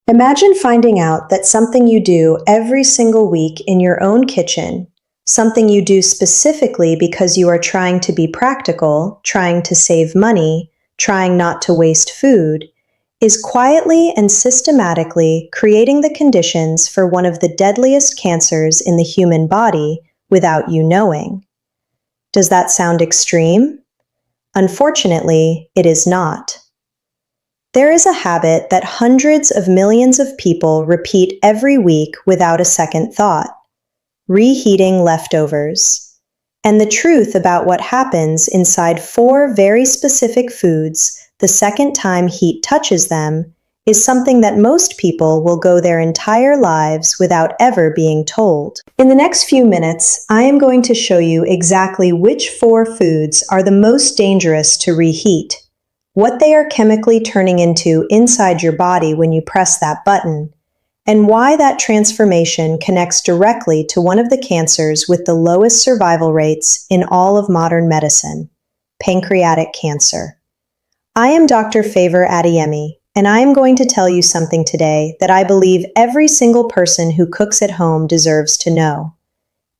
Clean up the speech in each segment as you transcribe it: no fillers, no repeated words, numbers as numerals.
Imagine finding out that something you do every single week in your own kitchen, something you do specifically because you are trying to be practical, trying to save money, trying not to waste food, is quietly and systematically creating the conditions for one of the deadliest cancers in the human body without you knowing. Does that sound extreme? Unfortunately, it is not. There is a habit that hundreds of millions of people repeat every week without a second thought: reheating leftovers. And the truth about what happens inside 4 very specific foods the second time heat touches them is something that most people will go their entire lives without ever being told. In the next few minutes, I am going to show you exactly which 4 foods are the most dangerous to reheat, what they are chemically turning into inside your body when you press that button, and why that transformation connects directly to one of the cancers with the lowest survival rates in all of modern medicine: pancreatic cancer. I am Dr. Favor Adeyemi, and I am going to tell you something today that I believe every single person who cooks at home deserves to know.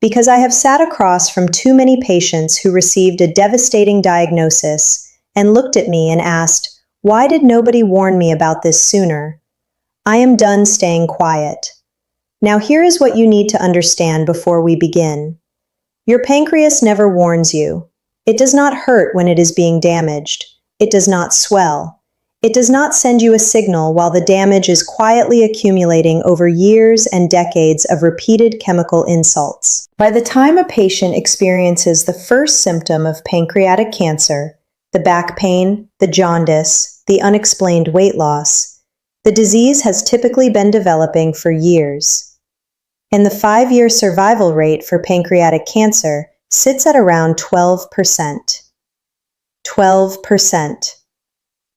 Because I have sat across from too many patients who received a devastating diagnosis and looked at me and asked, "Why did nobody warn me about this sooner?" I am done staying quiet. Now here is what you need to understand before we begin. Your pancreas never warns you. It does not hurt when it is being damaged. It does not swell. It does not send you a signal while the damage is quietly accumulating over years and decades of repeated chemical insults. By the time a patient experiences the first symptom of pancreatic cancer, the back pain, the jaundice, the unexplained weight loss, the disease has typically been developing for years. And the 5-year survival rate for pancreatic cancer sits at around 12%. 12%.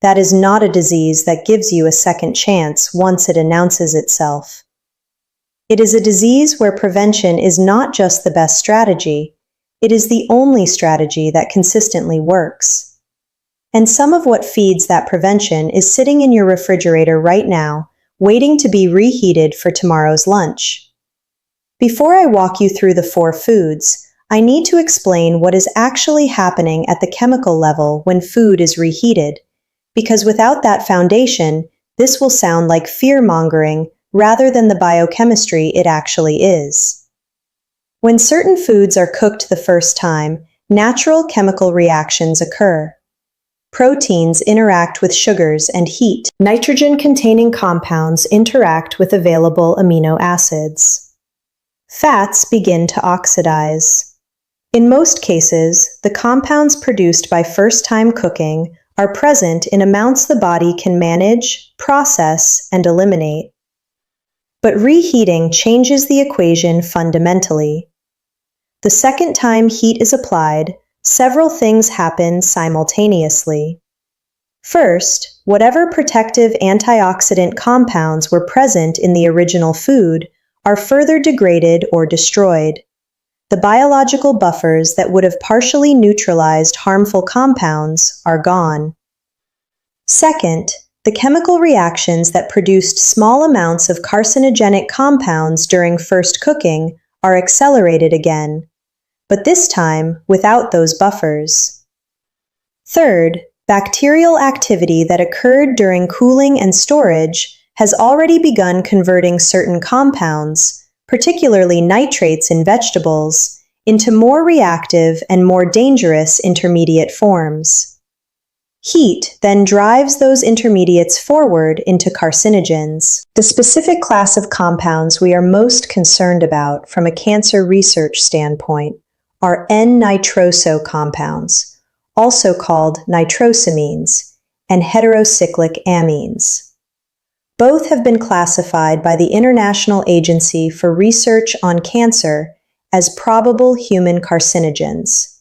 That is not a disease that gives you a second chance once it announces itself. It is a disease where prevention is not just the best strategy, it is the only strategy that consistently works. And some of what feeds that prevention is sitting in your refrigerator right now, waiting to be reheated for tomorrow's lunch. Before I walk you through the 4 foods, I need to explain what is actually happening at the chemical level when food is reheated, because without that foundation, this will sound like fear-mongering rather than the biochemistry it actually is. When certain foods are cooked the first time, natural chemical reactions occur. Proteins interact with sugars and heat. Nitrogen-containing compounds interact with available amino acids. Fats begin to oxidize. In most cases, the compounds produced by first-time cooking are present in amounts the body can manage, process, and eliminate. But reheating changes the equation fundamentally. The second time heat is applied, several things happen simultaneously. First, whatever protective antioxidant compounds were present in the original food are further degraded or destroyed. The biological buffers that would have partially neutralized harmful compounds are gone. Second, the chemical reactions that produced small amounts of carcinogenic compounds during first cooking are accelerated again, but this time without those buffers. Third, bacterial activity that occurred during cooling and storage has already begun converting certain compounds, particularly nitrates in vegetables, into more reactive and more dangerous intermediate forms. Heat then drives those intermediates forward into carcinogens. The specific class of compounds we are most concerned about from a cancer research standpoint are N-nitroso compounds, also called nitrosamines, and heterocyclic amines. Both have been classified by the International Agency for Research on Cancer as probable human carcinogens.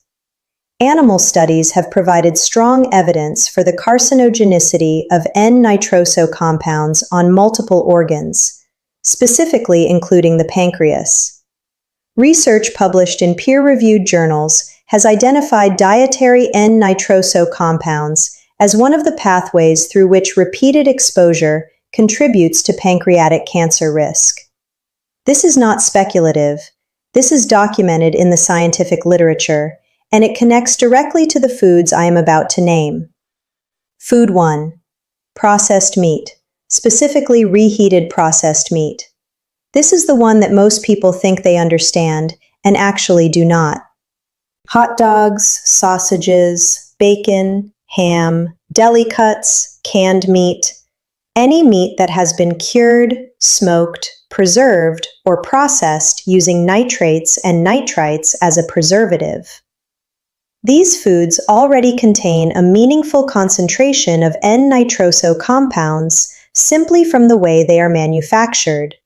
Animal studies have provided strong evidence for the carcinogenicity of N-nitroso compounds on multiple organs, specifically including the pancreas. Research published in peer-reviewed journals has identified dietary N-nitroso compounds as one of the pathways through which repeated exposure contributes to pancreatic cancer risk. This is not speculative. This is documented in the scientific literature, and it connects directly to the foods I am about to name. Food 1. Processed meat, specifically reheated processed meat. This is the one that most people think they understand and actually do not. Hot dogs, sausages, bacon, ham, deli cuts, canned meat, any meat that has been cured, smoked, preserved, or processed using nitrates and nitrites as a preservative. These foods already contain a meaningful concentration of N-nitroso compounds simply from the way they are manufactured.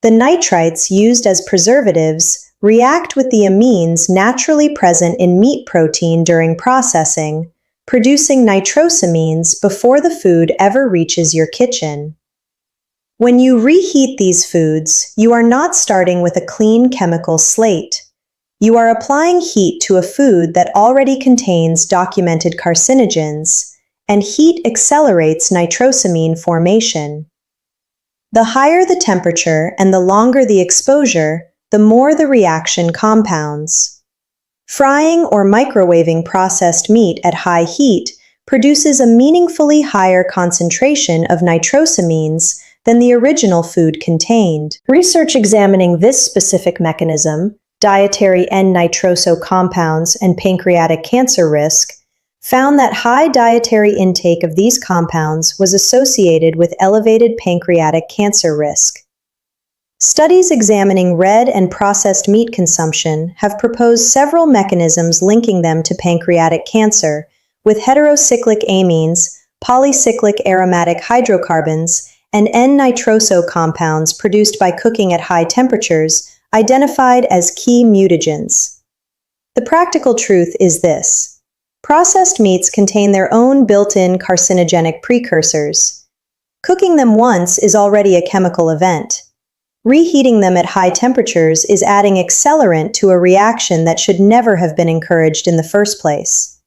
The nitrites used as preservatives react with the amines naturally present in meat protein during processing, producing nitrosamines before the food ever reaches your kitchen. When you reheat these foods, you are not starting with a clean chemical slate. You are applying heat to a food that already contains documented carcinogens, and heat accelerates nitrosamine formation. The higher the temperature and the longer the exposure, the more the reaction compounds. Frying or microwaving processed meat at high heat produces a meaningfully higher concentration of nitrosamines than the original food contained. Research examining this specific mechanism, dietary N-nitroso compounds and pancreatic cancer risk, found that high dietary intake of these compounds was associated with elevated pancreatic cancer risk. Studies examining red and processed meat consumption have proposed several mechanisms linking them to pancreatic cancer, with heterocyclic amines, polycyclic aromatic hydrocarbons, and N-nitroso compounds produced by cooking at high temperatures identified as key mutagens. The practical truth is this: processed meats contain their own built-in carcinogenic precursors. Cooking them once is already a chemical event. Reheating them at high temperatures is adding accelerant to a reaction that should never have been encouraged in the first place.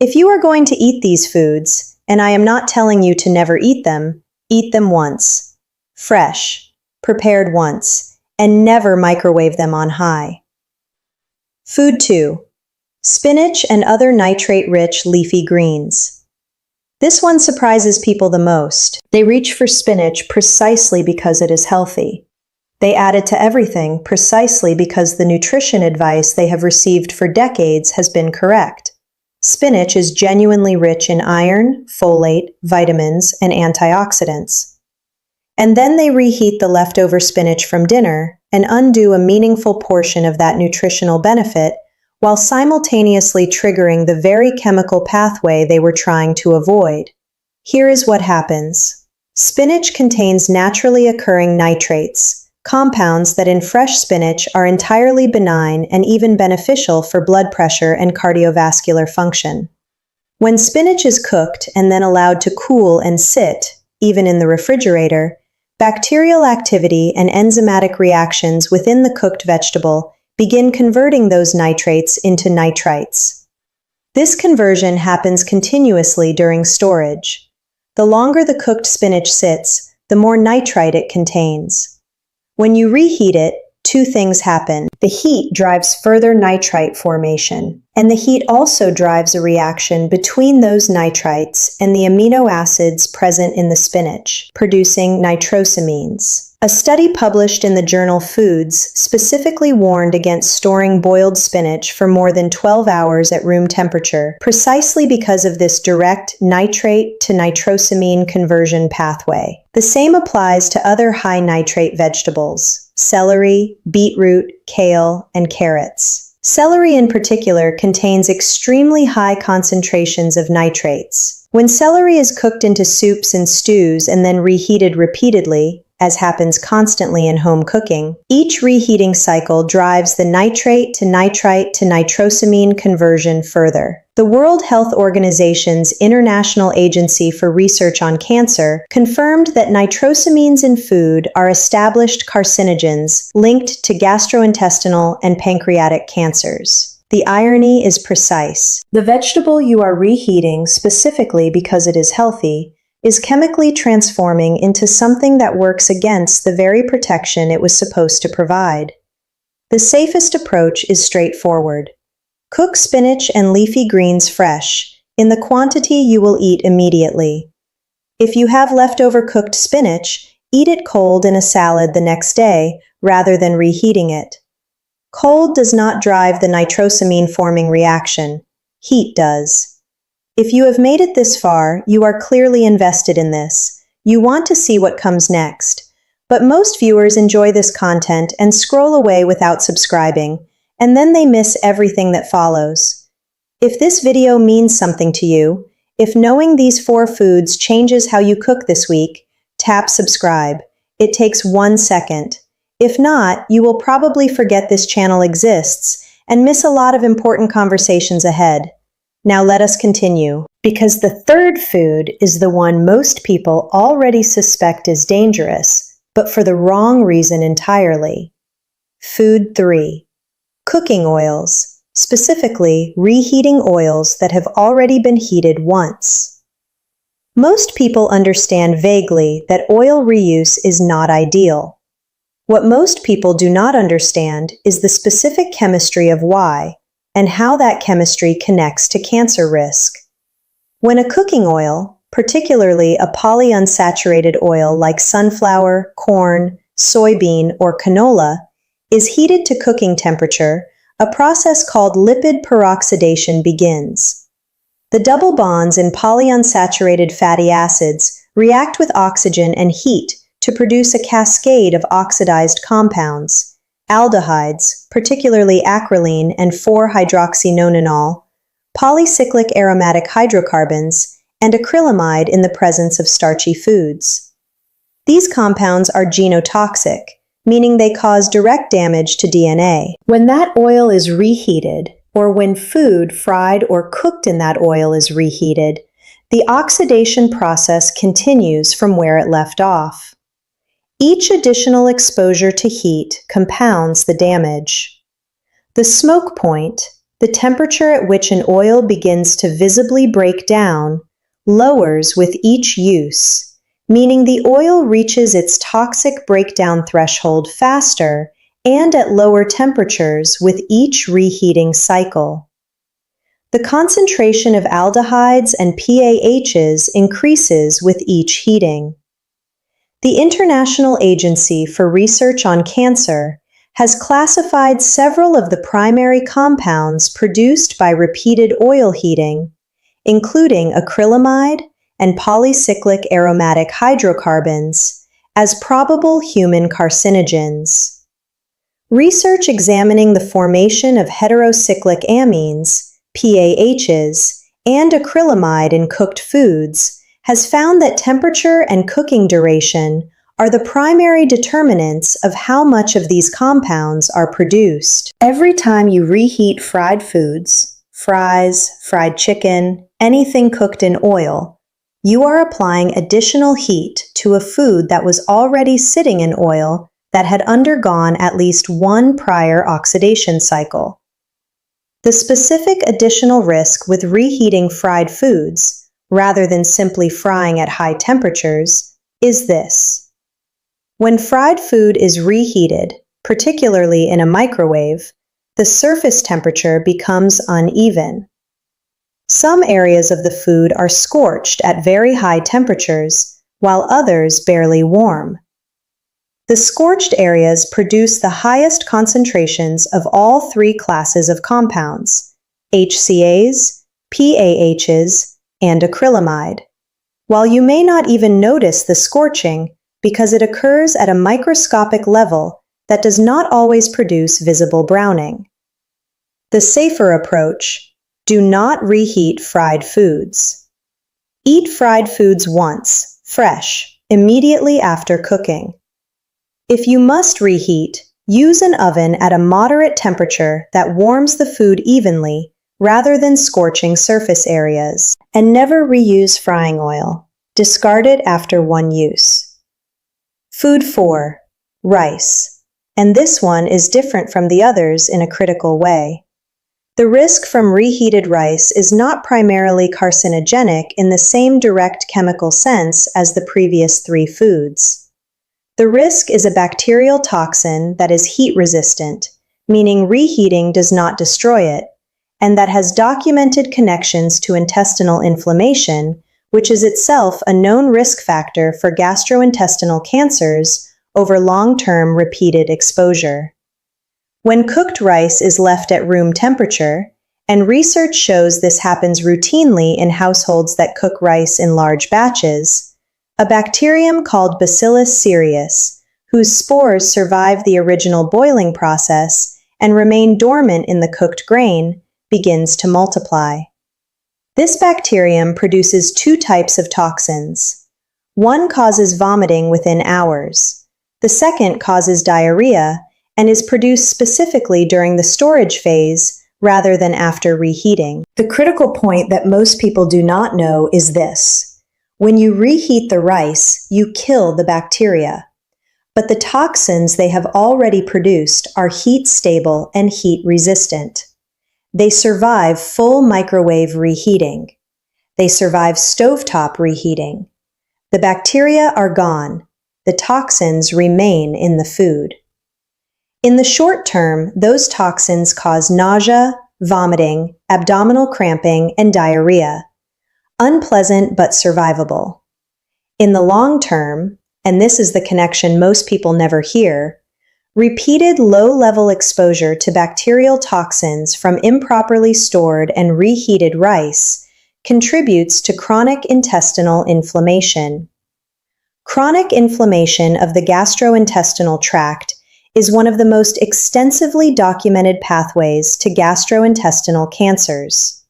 If you are going to eat these foods, and I am not telling you to never eat them once. Fresh, prepared once, and never microwave them on high. Food 2. Spinach and other nitrate-rich leafy greens. This one surprises people the most. They reach for spinach precisely because it is healthy. They add it to everything precisely because the nutrition advice they have received for decades has been correct. Spinach is genuinely rich in iron, folate, vitamins, and antioxidants. And then they reheat the leftover spinach from dinner and undo a meaningful portion of that nutritional benefit while simultaneously triggering the very chemical pathway they were trying to avoid. Here is what happens. Spinach contains naturally occurring nitrates, compounds that in fresh spinach are entirely benign and even beneficial for blood pressure and cardiovascular function. When spinach is cooked and then allowed to cool and sit, even in the refrigerator, bacterial activity and enzymatic reactions within the cooked vegetable begin converting those nitrates into nitrites. This conversion happens continuously during storage. The longer the cooked spinach sits, the more nitrite it contains. When you reheat it, two things happen. The heat drives further nitrite formation, and the heat also drives a reaction between those nitrites and the amino acids present in the spinach, producing nitrosamines. A study published in the journal Foods specifically warned against storing boiled spinach for more than 12 hours at room temperature, precisely because of this direct nitrate to nitrosamine conversion pathway. The same applies to other high nitrate vegetables: celery, beetroot, kale, and carrots. Celery in particular contains extremely high concentrations of nitrates. When celery is cooked into soups and stews and then reheated repeatedly, as happens constantly in home cooking, each reheating cycle drives the nitrate to nitrite to nitrosamine conversion further. The World Health Organization's International Agency for Research on Cancer confirmed that nitrosamines in food are established carcinogens linked to gastrointestinal and pancreatic cancers. The irony is precise. The vegetable you are reheating specifically because it is healthy is chemically transforming into something that works against the very protection it was supposed to provide. The safest approach is straightforward. Cook spinach and leafy greens fresh, in the quantity you will eat immediately. If you have leftover cooked spinach, eat it cold in a salad the next day rather than reheating it. Cold does not drive the nitrosamine-forming reaction. Heat does. If you have made it this far, you are clearly invested in this. You want to see what comes next. But most viewers enjoy this content and scroll away without subscribing, and then they miss everything that follows. If this video means something to you, if knowing these 4 foods changes how you cook this week, tap subscribe. It takes 1 second. If not, you will probably forget this channel exists and miss a lot of important conversations ahead. Now let us continue, because the 3rd food is the one most people already suspect is dangerous, but for the wrong reason entirely. Food 3. Cooking oils, specifically reheating oils that have already been heated once. Most people understand vaguely that oil reuse is not ideal. What most people do not understand is the specific chemistry of why, and how that chemistry connects to cancer risk. When a cooking oil, particularly a polyunsaturated oil like sunflower, corn, soybean, or canola, is heated to cooking temperature, a process called lipid peroxidation begins. The double bonds in polyunsaturated fatty acids react with oxygen and heat to produce a cascade of oxidized compounds, aldehydes, particularly acrolein and 4-hydroxynonenal, polycyclic aromatic hydrocarbons, and acrylamide in the presence of starchy foods. These compounds are genotoxic, meaning they cause direct damage to DNA. When that oil is reheated, or when food fried or cooked in that oil is reheated, the oxidation process continues from where it left off. Each additional exposure to heat compounds the damage. The smoke point, the temperature at which an oil begins to visibly break down, lowers with each use, meaning the oil reaches its toxic breakdown threshold faster and at lower temperatures with each reheating cycle. The concentration of aldehydes and PAHs increases with each heating. The International Agency for Research on Cancer has classified several of the primary compounds produced by repeated oil heating, including acrylamide and polycyclic aromatic hydrocarbons, as probable human carcinogens. Research examining the formation of heterocyclic amines, PAHs, and acrylamide in cooked foods has found that temperature and cooking duration are the primary determinants of how much of these compounds are produced. Every time you reheat fried foods, fries, fried chicken, anything cooked in oil, you are applying additional heat to a food that was already sitting in oil that had undergone at least one prior oxidation cycle. The specific additional risk with reheating fried foods, rather than simply frying at high temperatures, is this. When fried food is reheated, particularly in a microwave, the surface temperature becomes uneven. Some areas of the food are scorched at very high temperatures, while others barely warm. The scorched areas produce the highest concentrations of all 3 classes of compounds, HCAs, PAHs, and acrylamide. While you may not even notice the scorching because it occurs at a microscopic level that does not always produce visible browning. The safer approach: do not reheat fried foods. Eat fried foods once, fresh, immediately after cooking. If you must reheat, use an oven at a moderate temperature that warms the food evenly rather than scorching surface areas. And never reuse frying oil. Discard it after one use. Food 4. Rice. And this one is different from the others in a critical way. The risk from reheated rice is not primarily carcinogenic in the same direct chemical sense as the previous three foods. The risk is a bacterial toxin that is heat resistant, meaning reheating does not destroy it, and that has documented connections to intestinal inflammation, which is itself a known risk factor for gastrointestinal cancers over long-term repeated exposure. When cooked rice is left at room temperature, and research shows this happens routinely in households that cook rice in large batches, a bacterium called Bacillus cereus, whose spores survive the original boiling process and remain dormant in the cooked grain, begins to multiply. This bacterium produces two types of toxins. One causes vomiting within hours. The second causes diarrhea and is produced specifically during the storage phase rather than after reheating. The critical point that most people do not know is this. When you reheat the rice, you kill the bacteria. But the toxins they have already produced are heat stable and heat resistant. They survive full microwave reheating. They survive stovetop reheating. The bacteria are gone. The toxins remain in the food. In the short term, those toxins cause nausea, vomiting, abdominal cramping, and diarrhea. Unpleasant but survivable. In the long term, and this is the connection most people never hear, repeated low-level exposure to bacterial toxins from improperly stored and reheated rice contributes to chronic intestinal inflammation. Chronic inflammation of the gastrointestinal tract is one of the most extensively documented pathways to gastrointestinal cancers.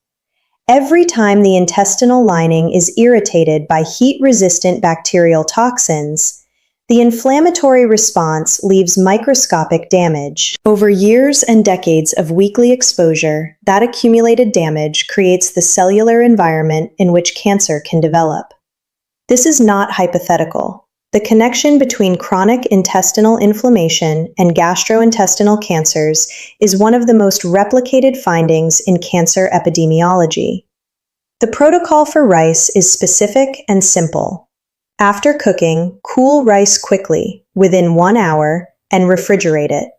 Every time the intestinal lining is irritated by heat-resistant bacterial toxins, the inflammatory response leaves microscopic damage. Over years and decades of weekly exposure, that accumulated damage creates the cellular environment in which cancer can develop. This is not hypothetical. The connection between chronic intestinal inflammation and gastrointestinal cancers is one of the most replicated findings in cancer epidemiology. The protocol for rice is specific and simple. After cooking, cool rice quickly, within 1 hour, and refrigerate it.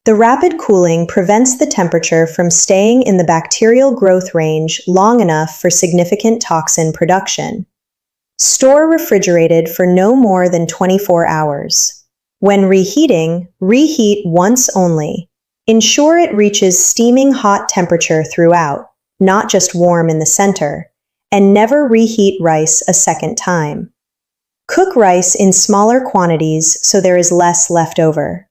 The rapid cooling prevents the temperature from staying in the bacterial growth range long enough for significant toxin production. Store refrigerated for no more than 24 hours. When reheating, reheat once only. Ensure it reaches steaming hot temperature throughout, not just warm in the center, and never reheat rice a second time. Cook rice in smaller quantities so there is less left over.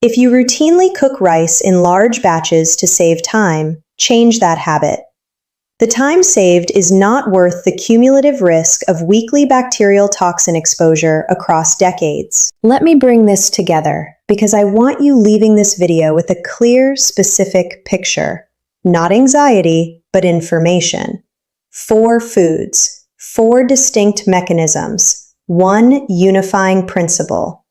If you routinely cook rice in large batches to save time, change that habit. The time saved is not worth the cumulative risk of weekly bacterial toxin exposure across decades. Let me bring this together because I want you leaving this video with a clear, specific picture. Not anxiety, but information. 4 foods, 4 distinct mechanisms, 1 unifying principle.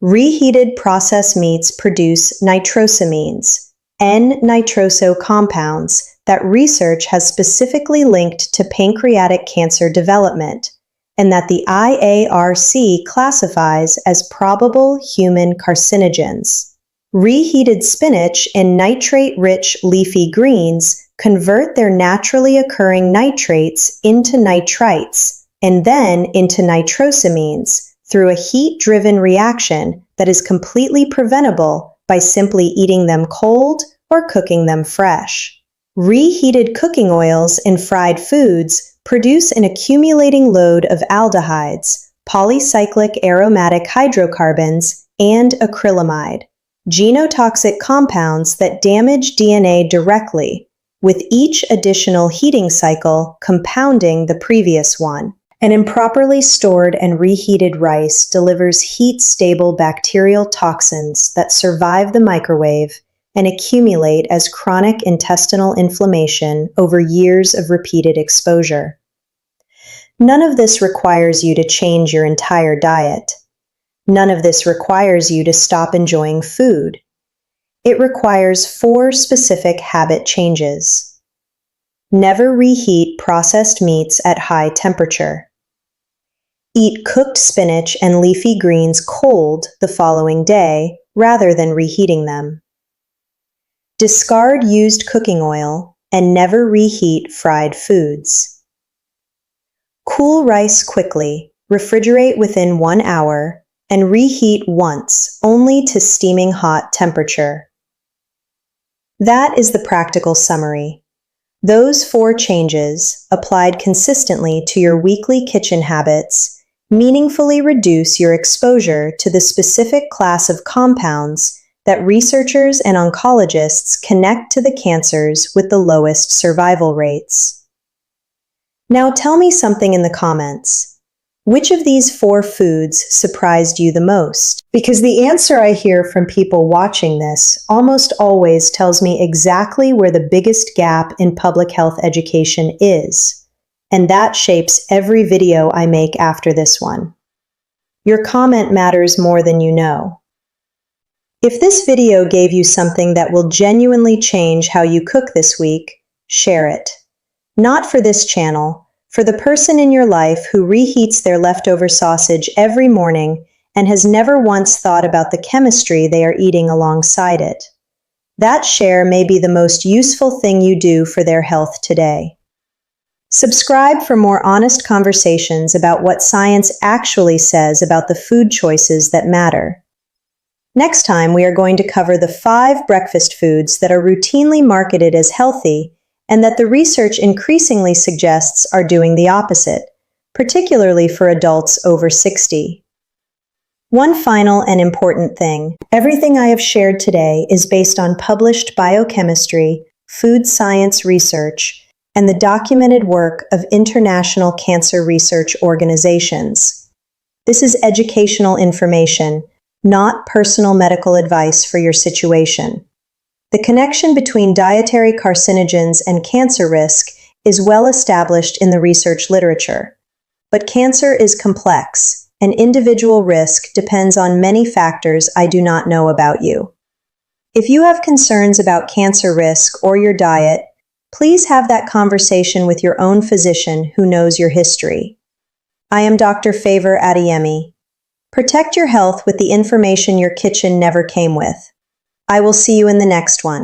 Reheated processed meats produce nitrosamines, N-nitroso compounds, that research has specifically linked to pancreatic cancer development, and that the IARC classifies as probable human carcinogens. Reheated spinach and nitrate-rich leafy greens convert their naturally occurring nitrates into nitrites, and then into nitrosamines through a heat-driven reaction that is completely preventable by simply eating them cold or cooking them fresh. Reheated cooking oils and fried foods produce an accumulating load of aldehydes, polycyclic aromatic hydrocarbons, and acrylamide, genotoxic compounds that damage DNA directly, with each additional heating cycle compounding the previous one. An improperly stored and reheated rice delivers heat-stable bacterial toxins that survive the microwave and accumulate as chronic intestinal inflammation over years of repeated exposure. None of this requires you to change your entire diet. None of this requires you to stop enjoying food. It requires 4 specific habit changes. Never reheat processed meats at high temperature. Eat cooked spinach and leafy greens cold the following day rather than reheating them. Discard used cooking oil and never reheat fried foods. Cool rice quickly, refrigerate within 1 hour, and reheat once, only to steaming hot temperature. That is the practical summary. Those 4 changes, applied consistently to your weekly kitchen habits, meaningfully reduce your exposure to the specific class of compounds that researchers and oncologists connect to the cancers with the lowest survival rates. Now tell me something in the comments. Which of these 4 foods surprised you the most? Because the answer I hear from people watching this almost always tells me exactly where the biggest gap in public health education is, and that shapes every video I make after this one. Your comment matters more than you know. If this video gave you something that will genuinely change how you cook this week, share it. Not for this channel, for the person in your life who reheats their leftover sausage every morning and has never once thought about the chemistry they are eating alongside it. That share may be the most useful thing you do for their health today. Subscribe for more honest conversations about what science actually says about the food choices that matter. Next time, we are going to cover the 5 breakfast foods that are routinely marketed as healthy and that the research increasingly suggests are doing the opposite, particularly for adults over 60. One final and important thing. Everything I have shared today is based on published biochemistry, food science research, and the documented work of international cancer research organizations. This is educational information, not personal medical advice for your situation. The connection between dietary carcinogens and cancer risk is well established in the research literature. But cancer is complex, and individual risk depends on many factors I do not know about you. If you have concerns about cancer risk or your diet, please have that conversation with your own physician who knows your history. I am Dr. Favor Adeyemi. Protect your health with the information your kitchen never came with. I will see you in the next one.